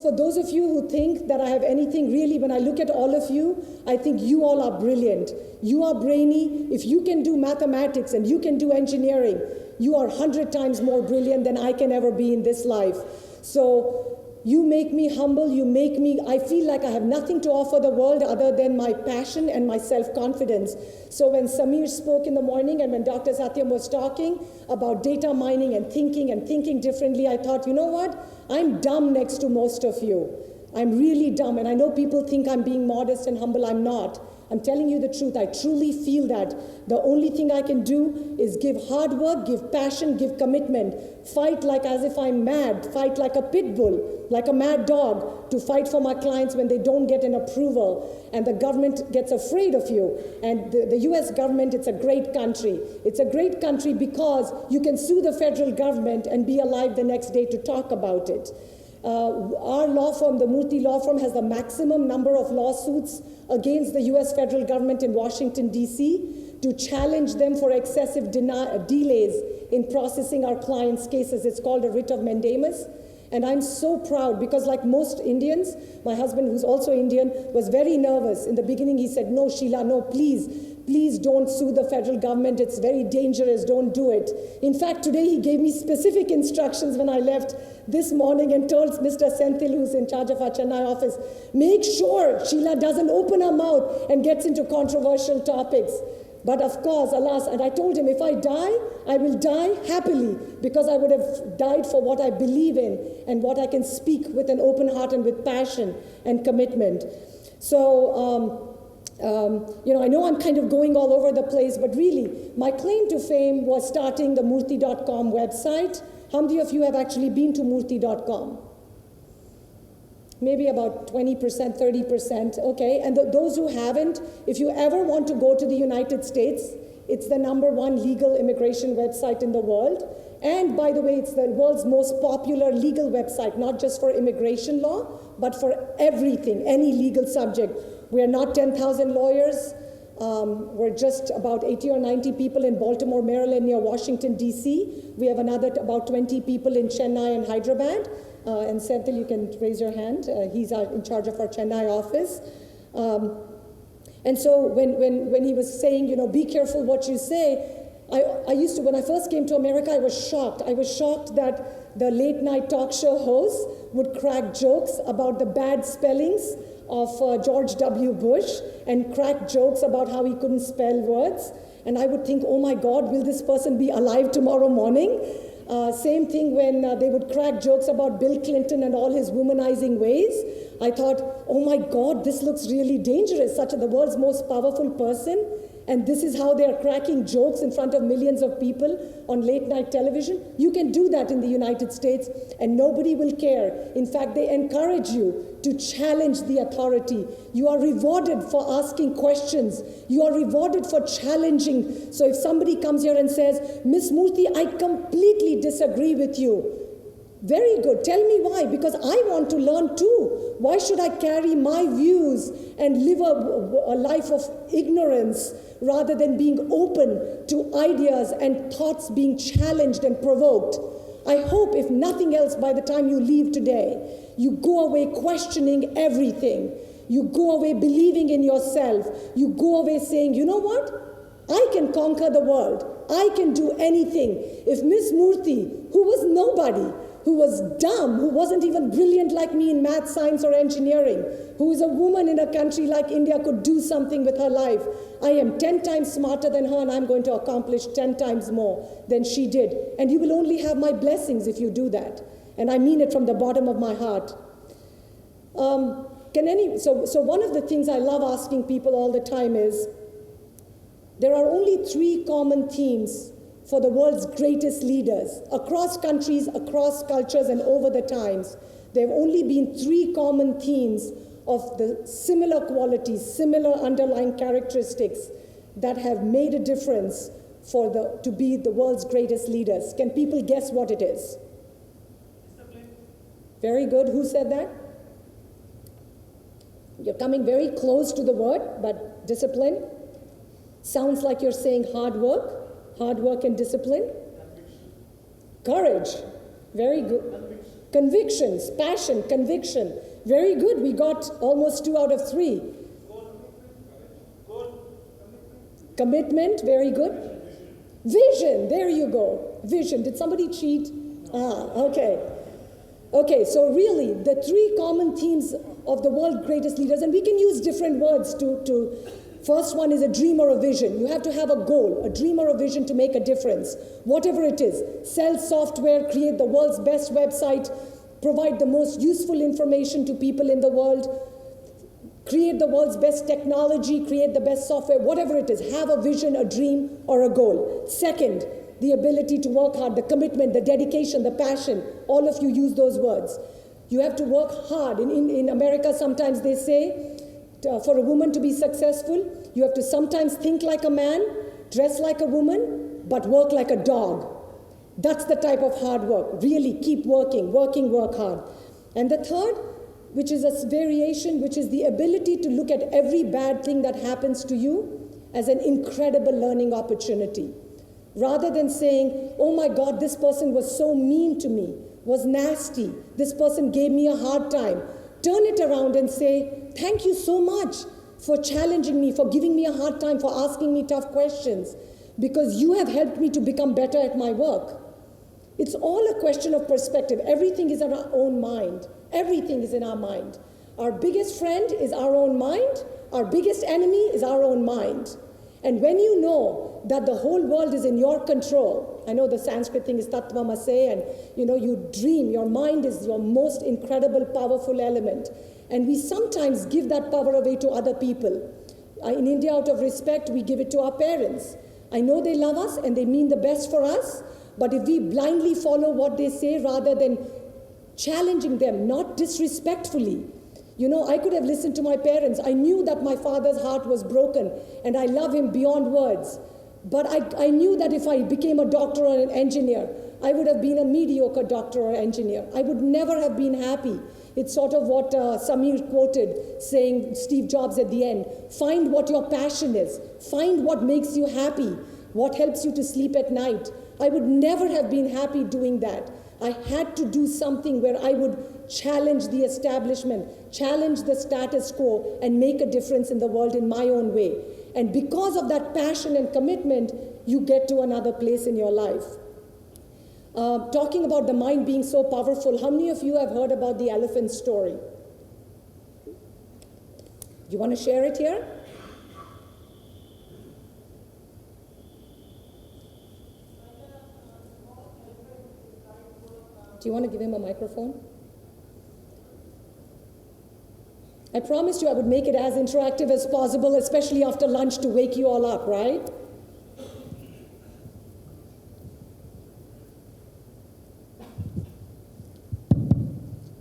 For those of you who think that I have anything, really, when I look at all of you, I think you all are brilliant. You are brainy. If you can do mathematics and you can do engineering, you are 100 times more brilliant than I can ever be in this life. So you make me humble, I feel like I have nothing to offer the world other than my passion and my self-confidence. So when Samir spoke in the morning and when Dr. Satyam was talking about data mining and thinking differently, I thought, you know what? I'm dumb next to most of you. I'm really dumb, and I know people think I'm being modest and humble. I'm not. I'm telling you the truth. I truly feel that the only thing I can do is give hard work, give passion, give commitment, fight like as if I'm mad, fight like a pit bull, like a mad dog, to fight for my clients when they don't get an approval and the government gets afraid of you. And the US government, it's a great country. It's a great country because you can sue the federal government and be alive the next day to talk about it. Our law firm, the Murthy Law Firm, has the maximum number of lawsuits against the US federal government in Washington, D.C. to challenge them for excessive delays in processing our clients' cases. It's called a writ of mandamus. And I'm so proud because, like most Indians, my husband, who's also Indian, was very nervous. In the beginning, he said, no, Sheela, no, please don't sue the federal government. It's very dangerous. Don't do it. In fact, today he gave me specific instructions when I left this morning and told Mr. Senthil, who's in charge of our Chennai office, make sure Sheela doesn't open her mouth and gets into controversial topics. But of course, alas, and I told him, if I die, I will die happily because I would have died for what I believe in and what I can speak with an open heart and with passion and commitment. So, I know I'm kind of going all over the place, but really, my claim to fame was starting the Murthy.com website. How many of you have actually been to Murthy.com? Maybe about 20%, 30%, okay. And those who haven't, if you ever want to go to the United States, it's the #1 legal immigration website in the world. And by the way, it's the world's most popular legal website, not just for immigration law, but for everything, any legal subject. We are not 10,000 lawyers. We're just about 80 or 90 people in Baltimore, Maryland, near Washington, D.C. We have another about 20 people in Chennai and Hyderabad. And Senthil, you can raise your hand. He's in charge of our Chennai office. And so when he was saying, be careful what you say, I used to, when I first came to America, I was shocked. I was shocked that the late night talk show hosts would crack jokes about the bad spellings of George W. Bush and crack jokes about how he couldn't spell words. And I would think, oh my God, will this person be alive tomorrow morning? Same thing when they would crack jokes about Bill Clinton and all his womanizing ways. I thought, oh my God, this looks really dangerous, the world's most powerful person. And this is how they're cracking jokes in front of millions of people on late night television. You can do that in the United States and nobody will care. In fact, they encourage you to challenge the authority. You are rewarded for asking questions. You are rewarded for challenging. So if somebody comes here and says, Miss Murthy, I completely disagree with you. Very good. Tell me why. Because I want to learn too. Why should I carry my views and live a life of ignorance rather than being open to ideas and thoughts being challenged and provoked? I hope, if nothing else, by the time you leave today, you go away questioning everything. You go away believing in yourself. You go away saying, you know what? I can conquer the world. I can do anything. If Miss Murthy, who was nobody, who was dumb, who wasn't even brilliant like me in math, science, or engineering, who is a woman in a country like India, could do something with her life, I am 10 times smarter than her, and I'm going to accomplish 10 times more than she did. And you will only have my blessings if you do that. And I mean it from the bottom of my heart. So one of the things I love asking people all the time is, there are only 3 common themes for the world's greatest leaders, across countries, across cultures, and over the times. There have only been 3 common themes of the similar qualities, similar underlying characteristics that have made a difference to be the world's greatest leaders. Can people guess what it is? Discipline. Very good. Who said that? You're coming very close to the word, but discipline. Sounds like you're saying hard work. Hard work and discipline. Courage. Very good. Convictions, passion, conviction. Very good. We got almost 2 out of 3. Commitment, very good. Vision, there you go. Vision. Did somebody cheat? Okay. Okay, so really, the 3 common themes of the world's greatest leaders, and we can use different words to first one is a dream or a vision. You have to have a goal, a dream or a vision to make a difference, whatever it is. Sell software, create the world's best website, provide the most useful information to people in the world, create the world's best technology, create the best software, whatever it is. Have a vision, a dream, or a goal. Second, the ability to work hard, the commitment, the dedication, the passion. All of you use those words. You have to work hard. In America, sometimes they say, for a woman to be successful, you have to sometimes think like a man, dress like a woman, but work like a dog. That's the type of hard work. Really keep working, work hard. And the third, which is a variation, which is the ability to look at every bad thing that happens to you as an incredible learning opportunity. Rather than saying, oh my God, this person was so mean to me, was nasty, this person gave me a hard time. Turn it around and say, thank you so much for challenging me, for giving me a hard time, for asking me tough questions, because you have helped me to become better at my work. It's all a question of perspective. Everything is in our own mind. Everything is in our mind. Our biggest friend is our own mind. Our biggest enemy is our own mind. And when you know that the whole world is in your control, I know the Sanskrit thing is tattvamase, and you dream, your mind is your most incredible, powerful element. And we sometimes give that power away to other people. In India, out of respect, we give it to our parents. I know they love us and they mean the best for us, but if we blindly follow what they say rather than challenging them, not disrespectfully, I could have listened to my parents. I knew that my father's heart was broken, and I love him beyond words. But I knew that if I became a doctor or an engineer, I would have been a mediocre doctor or engineer. I would never have been happy. It's sort of what Samir quoted, saying Steve Jobs at the end, find what your passion is. Find what makes you happy, what helps you to sleep at night. I would never have been happy doing that. I had to do something where I would challenge the establishment, challenge the status quo, and make a difference in the world in my own way. And because of that passion and commitment, you get to another place in your life. Talking about the mind being so powerful, how many of you have heard about the elephant story? Do you want to share it here? Do you want to give him a microphone? I promised you I would make it as interactive as possible, especially after lunch, to wake you all up, right?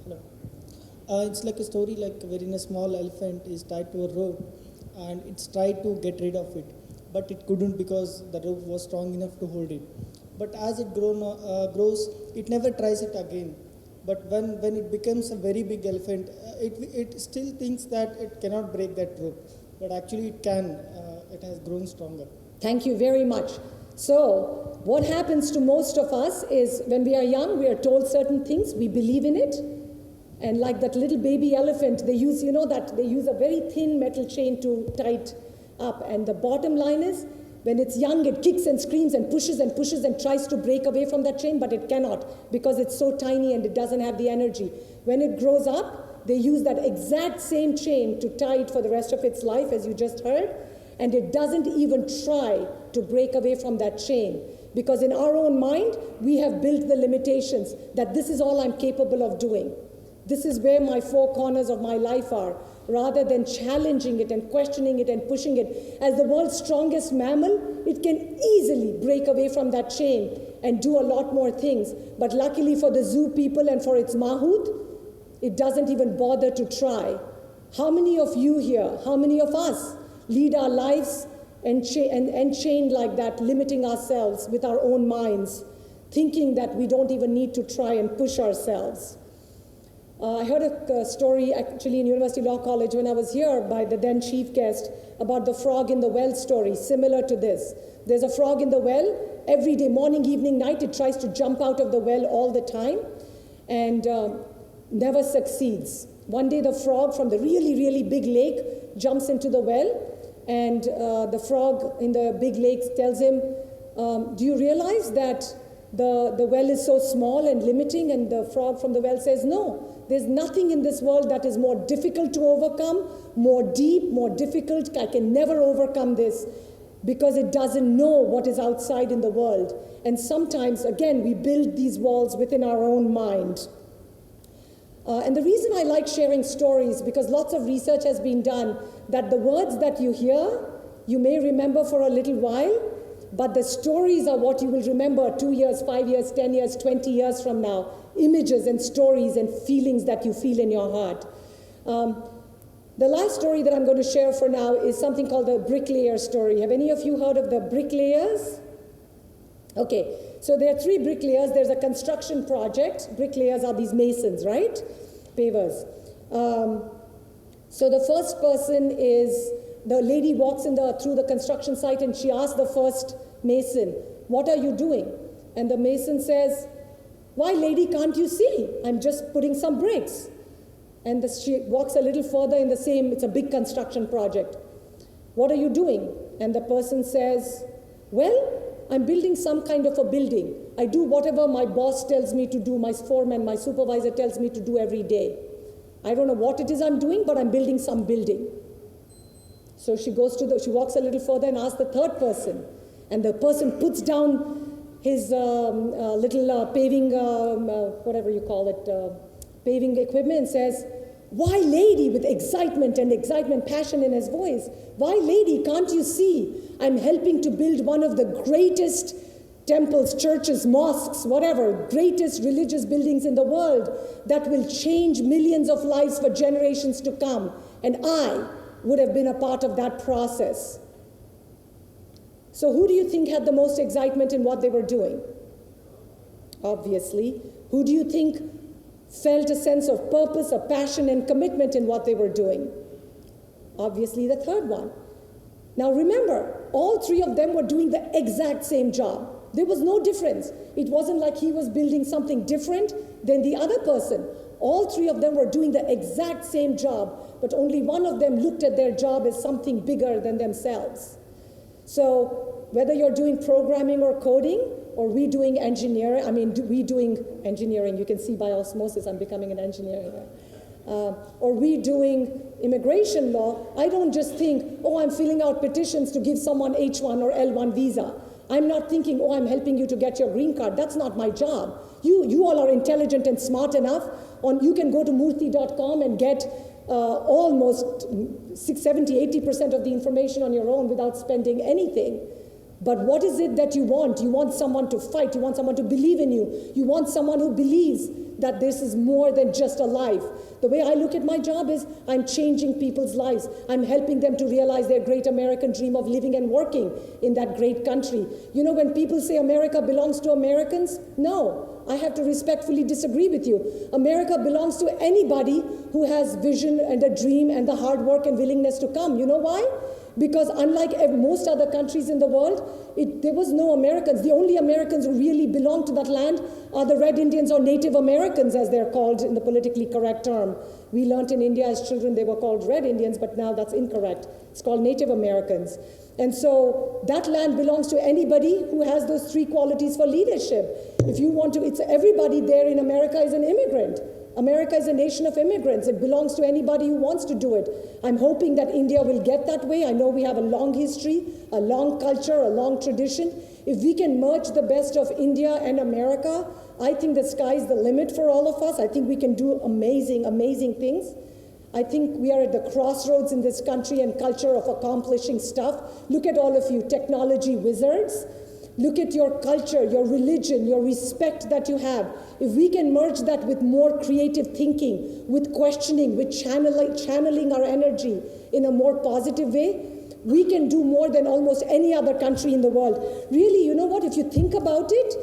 Hello. It's like a story wherein a small elephant is tied to a rope and it's tried to get rid of it, but it couldn't because the rope was strong enough to hold it. But as it grows, it never tries it again. But when it becomes a very big elephant, it still thinks that it cannot break that rope. But actually it can. It has grown stronger. Thank you very much. So what happens to most of us is when we are young, we are told certain things, we believe in it. And like that little baby elephant, they use, they use a very thin metal chain to tie it up. And the bottom line is, when it's young, it kicks and screams and pushes and tries to break away from that chain, but it cannot because it's so tiny and it doesn't have the energy. When it grows up, they use that exact same chain to tie it for the rest of its life, as you just heard, and it doesn't even try to break away from that chain because in our own mind, we have built the limitations that this is all I'm capable of doing. This is where my 4 corners of my life are, rather than challenging it and questioning it and pushing it. As the world's strongest mammal, it can easily break away from that chain and do a lot more things. But luckily for the zoo people and for its mahout, it doesn't even bother to try. How many of you here, how many of us lead our lives enchained like that, limiting ourselves with our own minds, thinking that we don't even need to try and push ourselves? I heard a story actually in University Law College when I was here by the then chief guest about the frog in the well story, similar to this. There's a frog in the well. Every day, morning, evening, night, it tries to jump out of the well all the time. and never succeeds. One day the frog from the really, really big lake jumps into the well, and the frog in the big lake tells him, do you realize that the well is so small and limiting? And the frog from the well says, no, there's nothing in this world that is more difficult to overcome, more deep, more difficult. I can never overcome this because it doesn't know what is outside in the world. And sometimes, again, we build these walls within our own mind. And the reason I like sharing stories, because lots of research has been done, that the words that you hear, you may remember for a little while, but the stories are what you will remember 2 years, 5 years, 10 years, 20 years from now. Images and stories and feelings that you feel in your heart. The last story that I'm going to share for now is something called the bricklayer story. Have any of you heard of the bricklayers? Okay, so there are 3 bricklayers. There's a construction project. Bricklayers are these masons, right? Pavers. So the first person is, the lady walks through the construction site and she asks the first mason, what are you doing? And the mason says, why, lady, can't you see? I'm just putting some bricks. And she walks a little further in the same, it's a big construction project. What are you doing? And the person says, well, I'm building some kind of a building. I do whatever my boss tells me to do, my foreman, my supervisor tells me to do every day. I don't know what it is I'm doing, but I'm building some building. So she walks a little further and asks the third person. And the person puts down his little paving, whatever you call it, paving equipment, and says, why, lady, with excitement, passion in his voice, why, lady, can't you see? I'm helping to build one of the greatest temples, churches, mosques, whatever, greatest religious buildings in the world that will change millions of lives for generations to come. And I would have been a part of that process. So who do you think had the most excitement in what they were doing? Obviously. Who do you think felt a sense of purpose, a passion, and commitment in what they were doing? Obviously, the third one. Now remember, all 3 of them were doing the exact same job. There was no difference. It wasn't like he was building something different than the other person. All 3 of them were doing the exact same job, but only one of them looked at their job as something bigger than themselves. So whether you're doing programming or coding, or we doing engineering, we doing engineering, you can see by osmosis I'm becoming an engineer here. Or we doing immigration law, I don't just think, oh, I'm filling out petitions to give someone H1 or L1 visa. I'm not thinking, oh, I'm helping you to get your green card. That's not my job. You all are intelligent and smart enough. You can go to murthy.com and get almost 70, 80% of the information on your own without spending anything. But what is it that you want? You want someone to fight. You want someone to believe in you. You want someone who believes that this is more than just a life. The way I look at my job is I'm changing people's lives. I'm helping them to realize their great American dream of living and working in that great country. You know, when people say America belongs to Americans, no, I have to respectfully disagree with you. America belongs to anybody who has vision and a dream and the hard work and willingness to come. You know why? Because unlike most other countries in the world, there was no Americans. The only Americans who really belong to that land are the Red Indians, or Native Americans, as they're called in the politically correct term. We learned in India as children they were called Red Indians, but now that's incorrect. It's called Native Americans. And so that land belongs to anybody who has those 3 qualities for leadership. If you want to, everybody there in America is an immigrant. America is a nation of immigrants. It belongs to anybody who wants to do it. I'm hoping that India will get that way. I know we have a long history, a long culture, a long tradition. If we can merge the best of India and America, I think the sky's the limit for all of us. I think we can do amazing, amazing things. I think we are at the crossroads in this country and culture of accomplishing stuff. Look at all of you technology wizards. Look at your culture, your religion, your respect that you have. If we can merge that with more creative thinking, with questioning, with channeling our energy in a more positive way, we can do more than almost any other country in the world. Really, you know what, if you think about it,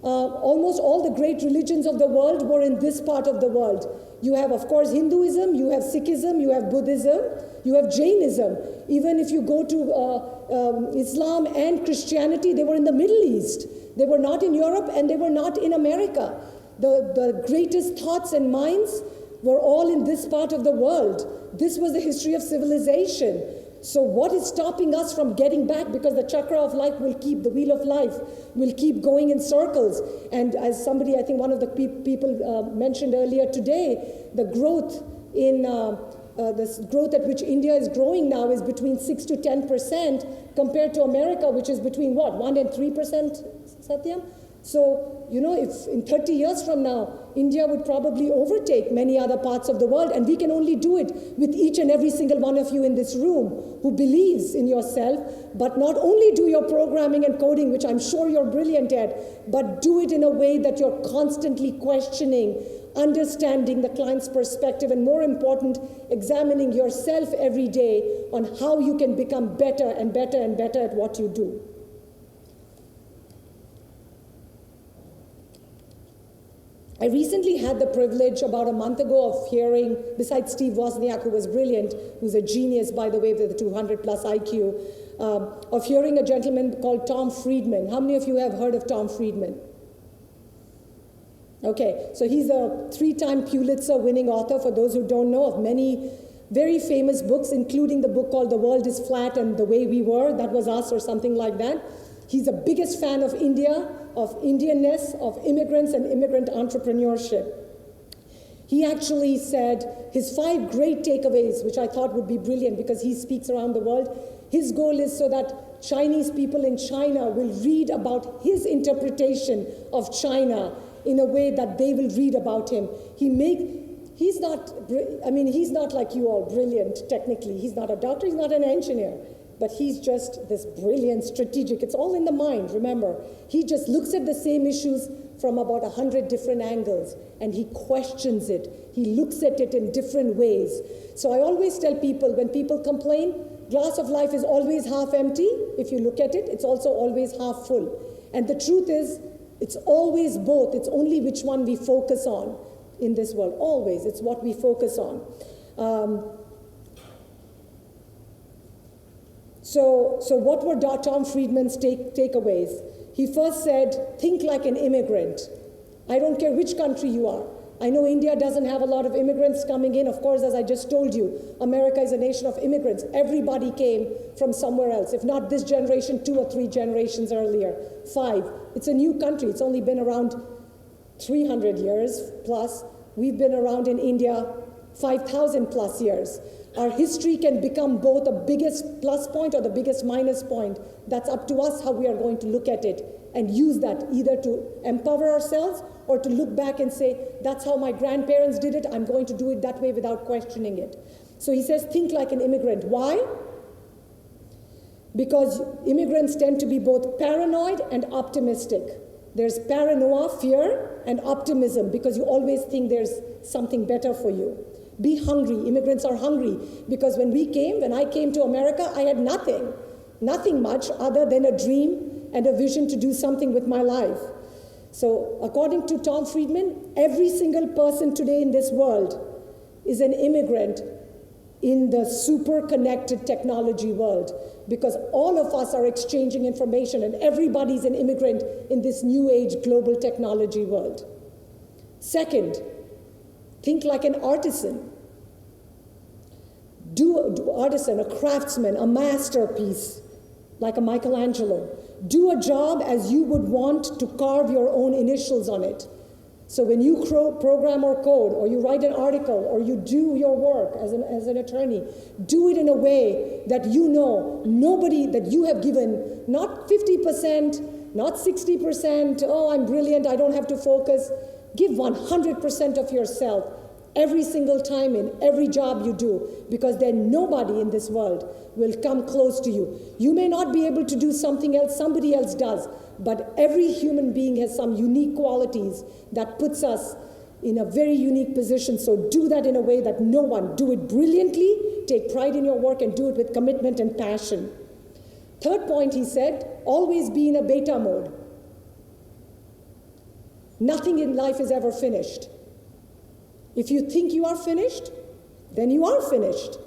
almost all the great religions of the world were in this part of the world. You have, of course, Hinduism, you have Sikhism, you have Buddhism, you have Jainism. Even if you go to Islam and Christianity, they were in the Middle East. They were not in Europe and they were not in America. The greatest thoughts and minds were all in this part of the world. This was the history of civilization. So what is stopping us from getting back? Because the chakra of life will keep, the wheel of life will keep going in circles. And as somebody, I think one of the people mentioned earlier today, the growth in this growth at which India is growing now is between 6 to 10% compared to America, which is between what, 1 and 3%, Satyam? So, you know, if in 30 years from now, India would probably overtake many other parts of the world, and we can only do it with each and every single one of you in this room who believes in yourself, but not only do your programming and coding, which I'm sure you're brilliant at, but do it in a way that you're constantly questioning, understanding the client's perspective, and more important, examining yourself every day on how you can become better and better and better at what you do. I recently had the privilege about a month ago of hearing, besides Steve Wozniak, who was brilliant, who's a genius, by the way, with the 200 plus IQ, of hearing a gentleman called Tom Friedman. How many of you have heard of Tom Friedman? Okay, so he's a 3-time Pulitzer winning author, for those who don't know, of many very famous books, including the book called The World is Flat and The Way We Were, that was us, or something like that. He's the biggest fan of India, of Indianness, of immigrants and immigrant entrepreneurship. He actually said his 5 great takeaways, which I thought would be brilliant because he speaks around the world. His goal is so that Chinese people in China will read about his interpretation of China in a way that they will read about him. He's not like you all, brilliant technically. He's not a doctor, he's not an engineer. But he's just this brilliant strategic. It's all in the mind, remember. He just looks at the same issues from about 100 different angles, and he questions it. He looks at it in different ways. So I always tell people, when people complain, glass of life is always half empty. If you look at it, it's also always half full. And the truth is, it's always both. It's only which one we focus on in this world. Always, it's what we focus on. So what were Tom Friedman's takeaways? He first said, think like an immigrant. I don't care which country you are. I know India doesn't have a lot of immigrants coming in. Of course, as I just told you, America is a nation of immigrants. Everybody came from somewhere else. If not this generation, 2 or 3 generations earlier, 5. It's a new country. It's only been around 300 years plus. We've been around in India 5,000 plus years. Our history can become both the biggest plus point or the biggest minus point. That's up to us how we are going to look at it and use that either to empower ourselves or to look back and say, that's how my grandparents did it, I'm going to do it that way without questioning it. So he says, think like an immigrant. Why? Because immigrants tend to be both paranoid and optimistic. There's paranoia, fear, and optimism, because you always think there's something better for you. Be hungry. Immigrants are hungry, because when I came to America, I had nothing much other than a dream and a vision to do something with my life. So according to Tom Friedman, every single person today in this world is an immigrant in the super connected technology world, because all of us are exchanging information and everybody's an immigrant in this new age global technology world. Second, think like an artisan. Do artisan, a craftsman, a masterpiece, like a Michelangelo. Do a job as you would want to carve your own initials on it. So when you program or code, or you write an article, or you do your work as an attorney, do it in a way that you know nobody, that you have given not 50%, not 60%, oh, I'm brilliant, I don't have to focus. Give 100% of yourself every single time in every job you do, because then nobody in this world will come close to you. You may not be able to do something else, somebody else does, but every human being has some unique qualities that puts us in a very unique position. So do that in a way that no one. Do it brilliantly, take pride in your work, and do it with commitment and passion. Third point, he said, always be in a beta mode. Nothing in life is ever finished. If you think you are finished, then you are finished.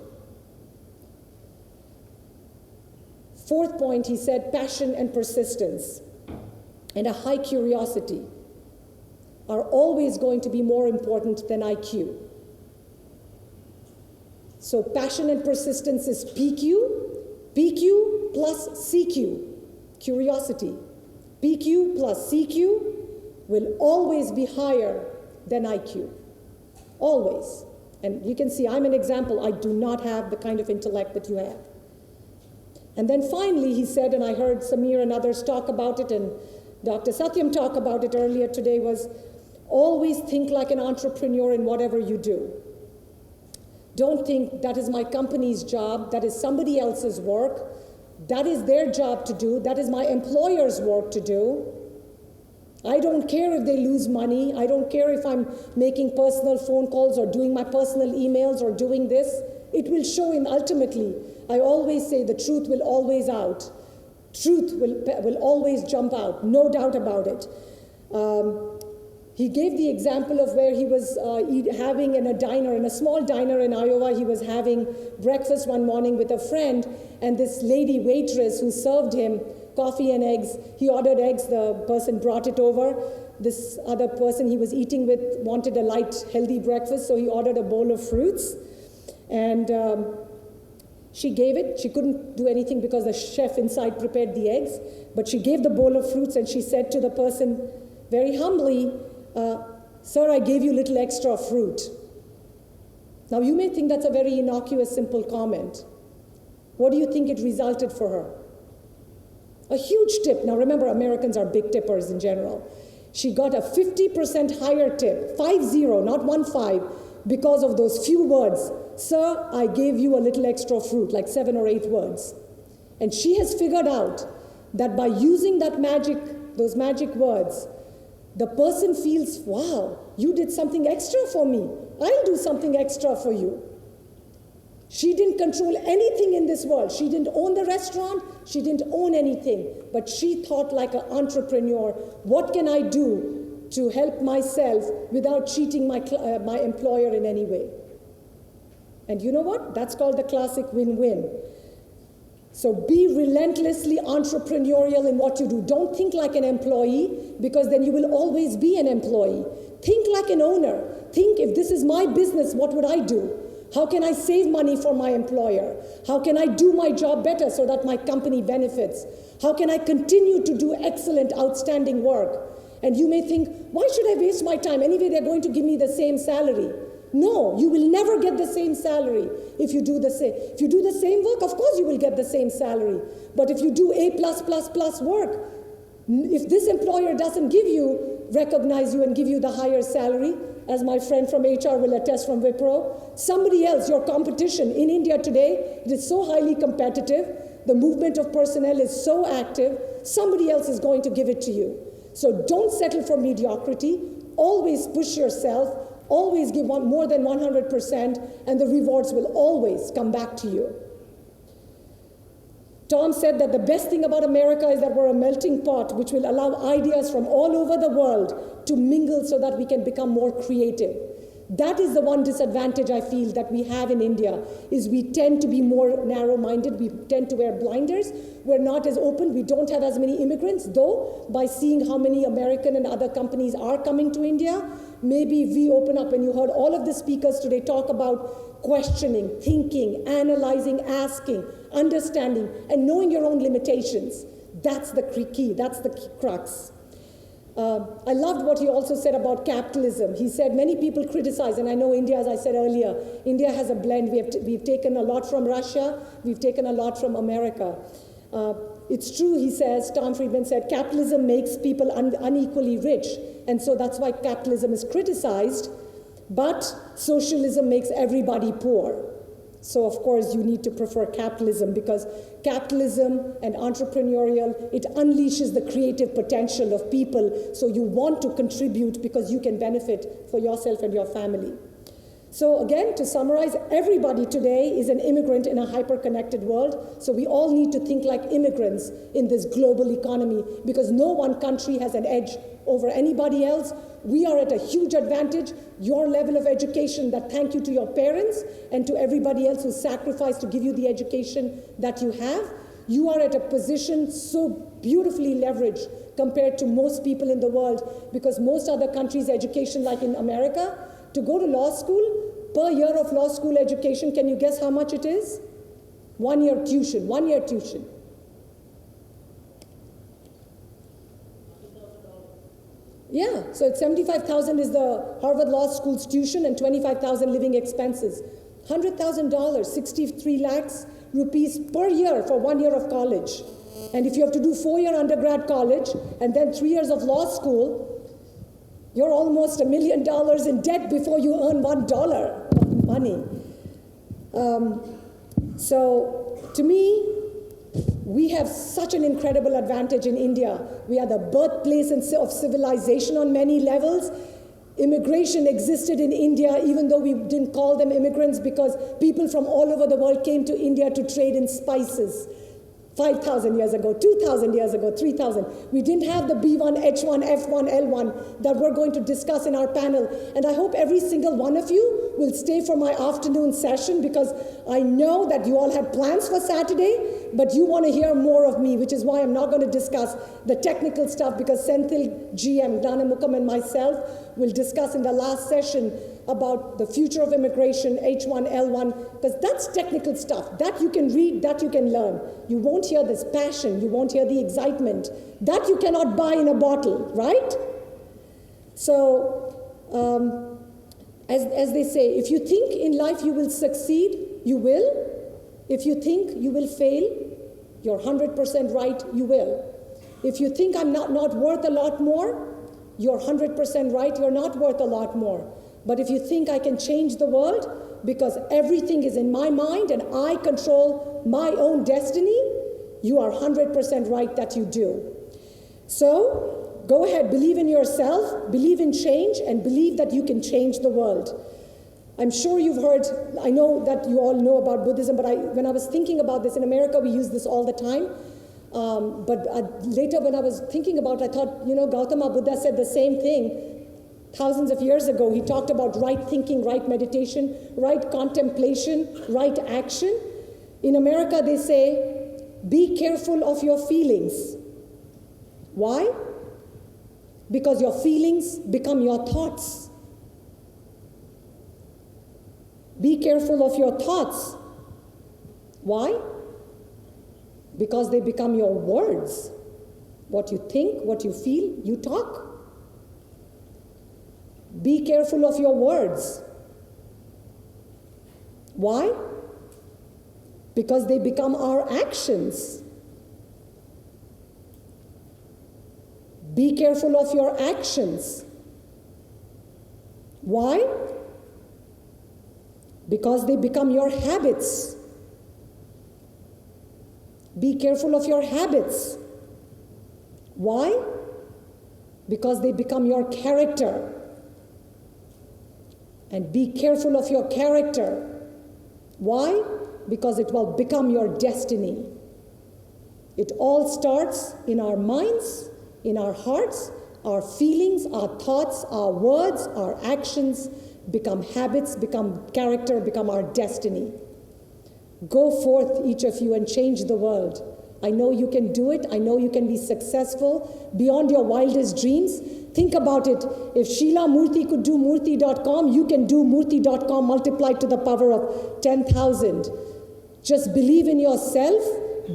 Fourth point, he said, passion and persistence, and a high curiosity. are always going to be more important than IQ. So passion and persistence is PQ, PQ plus CQ, curiosity. PQ plus CQ will always be higher than IQ, always. And you can see I'm an example. I do not have the kind of intellect that you have. And then finally he said, and I heard Samir and others talk about it, and Dr. Satyam talk about it earlier today, was always think like an entrepreneur in whatever you do. Don't think that is my company's job, that is somebody else's work, that is their job to do, that is my employer's work to do. I don't care if they lose money, I don't care if I'm making personal phone calls or doing my personal emails or doing this. It will show in ultimately. I always say the truth will always out. Truth will always jump out, no doubt about it. He gave the example of where he was having in a diner, in a small diner in Iowa. He was having breakfast one morning with a friend, and this lady waitress who served him coffee and eggs, he ordered eggs, the person brought it over. This other person he was eating with wanted a light, healthy breakfast, so he ordered a bowl of fruits. And she gave it. She couldn't do anything because the chef inside prepared the eggs, but she gave the bowl of fruits and she said to the person very humbly, "Sir, I gave you a little extra fruit." Now you may think that's a very innocuous, simple comment. What do you think it resulted for her? A huge tip. Now remember, Americans are big tippers in general. She got a 50% higher tip, 50, not 15, because of those few words. "Sir, I gave you a little extra fruit," like 7 or 8 words. And she has figured out that by using that those magic words, the person feels, "Wow, you did something extra for me. I'll do something extra for you." She didn't control anything in this world. She didn't own the restaurant. She didn't own anything. But she thought like an entrepreneur. What can I do to help myself without cheating my employer in any way? And you know what? That's called the classic win-win. So be relentlessly entrepreneurial in what you do. Don't think like an employee, because then you will always be an employee. Think like an owner. Think, if this is my business, what would I do? How can I save money for my employer? How can I do my job better so that my company benefits? How can I continue to do excellent, outstanding work? And you may think, why should I waste my time? Anyway, they're going to give me the same salary. No, you will never get the same salary if you do the same. If you do the same work, of course you will get the same salary. But if you do A+++ work, if this employer doesn't recognize you and give you the higher salary, as my friend from HR will attest from Wipro, somebody else, your competition in India today, it is so highly competitive, the movement of personnel is so active, somebody else is going to give it to you. So don't settle for mediocrity, always push yourself, always give more than 100%, and the rewards will always come back to you. Tom said that the best thing about America is that we're a melting pot, which will allow ideas from all over the world to mingle so that we can become more creative. That is the one disadvantage I feel that we have in India, is we tend to be more narrow-minded, we tend to wear blinders, we're not as open, we don't have as many immigrants, though by seeing how many American and other companies are coming to India, maybe we open up. And you heard all of the speakers today talk about questioning, thinking, analyzing, asking, understanding, and knowing your own limitations. That's the key, that's the crux. I loved what he also said about capitalism. He said many people criticize, and I know India, as I said earlier, India has a blend. We've taken a lot from Russia, we've taken a lot from America. It's true, he says, Tom Friedman said, capitalism makes people unequally rich, and so that's why capitalism is criticized, but socialism makes everybody poor. So of course you need to prefer capitalism, because capitalism and entrepreneurial, it unleashes the creative potential of people, so you want to contribute because you can benefit for yourself and your family. So again, to summarize, everybody today is an immigrant in a hyper-connected world, so we all need to think like immigrants in this global economy, because no one country has an edge over anybody else. We are at a huge advantage. Your level of education, that thank you to your parents and to everybody else who sacrificed to give you the education that you have. you are at a position so beautifully leveraged compared to most people in the world, because most other countries' education, like in America, to go to law school, per year of law school education, can you guess how much it is? 1 year tuition, 1 year tuition. Yeah, so it's 75,000 is the Harvard Law School's tuition and 25,000 living expenses. $100,000, 63 lakhs rupees per year for 1 year of college. And if you have to do 4-year undergrad college and then 3 years of law school, you're almost $1 million in debt before you earn $1 of money. So to me, we have such an incredible advantage in India. We are the birthplace of civilization on many levels. Immigration existed in India, even though we didn't call them immigrants, because people from all over the world came to India to trade in spices. 5,000 years ago, 2,000 years ago, 3,000. We didn't have the B1, H1, F1, L1 that we're going to discuss in our panel. And I hope every single one of you will stay for my afternoon session, because I know that you all have plans for Saturday, but you want to hear more of me, which is why I'm not going to discuss the technical stuff, because Senthil, GM, Dana Mukam, and myself will discuss in the last session about the future of immigration, H1, L1, because that's technical stuff. That you can read, that you can learn. You won't hear this passion, you won't hear the excitement. That you cannot buy in a bottle, right? So, as they say, if you think in life you will succeed, you will. If you think you will fail, you're 100% right, you will. If you think I'm not worth a lot more, you're 100% right, you're not worth a lot more. But if you think I can change the world, because everything is in my mind and I control my own destiny, you are 100% right that you do. So, go ahead, believe in yourself, believe in change, and believe that you can change the world. I'm sure you've heard, I know that you all know about Buddhism, but when I was thinking about this, in America we use this all the time. Later when I was thinking about it, I thought, Gautama Buddha said the same thing. Thousands of years ago, he talked about right thinking, right meditation, right contemplation, right action. In America, they say, be careful of your feelings. Why? Because your feelings become your thoughts. Be careful of your thoughts. Why? Because they become your words. What you think, what you feel, you talk. Be careful of your words. Why? Because they become our actions. Be careful of your actions. Why? Because they become your habits. Be careful of your habits. Why? Because they become your character. And be careful of your character. Why? Because it will become your destiny. It all starts in our minds, in our hearts, our feelings, our thoughts, our words, our actions become habits, become character, become our destiny. Go forth, each of you, and change the world. I know you can do it. I know you can be successful beyond your wildest dreams. Think about it. If Sheela Murthy could do Murthy.com, you can do Murthy.com multiplied to the power of 10,000. Just believe in yourself.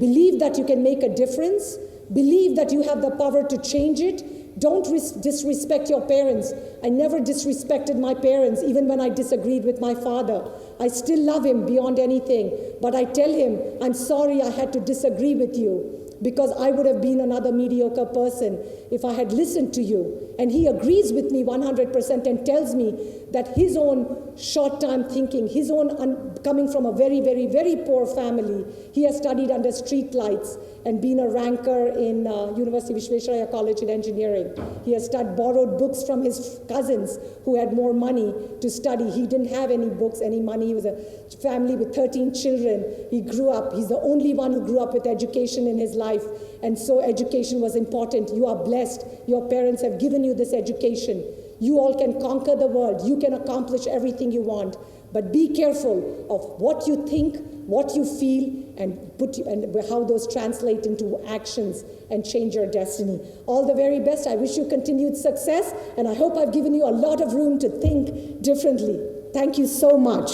Believe that you can make a difference. Believe that you have the power to change it. Don't disrespect your parents. I never disrespected my parents, even when I disagreed with my father. I still love him beyond anything. But I tell him, I'm sorry I had to disagree with you, because I would have been another mediocre person if I had listened to you. And he agrees with me 100% and tells me that his own short-term thinking, his own coming from a very, very, very poor family, he has studied under street lights and been a ranker in University Vishvesvaraya College in engineering. He has borrowed books from his cousins who had more money to study. He didn't have any books, any money. He was a family with 13 children. He grew up. He's the only one who grew up with education in his life. And so education was important. You are blessed. Your parents have given you this education. You all can conquer the world. You can accomplish everything you want. But be careful of what you think, what you feel, and how those translate into actions and change your destiny. All the very best. I wish you continued success, and I hope I've given you a lot of room to think differently. Thank you so much.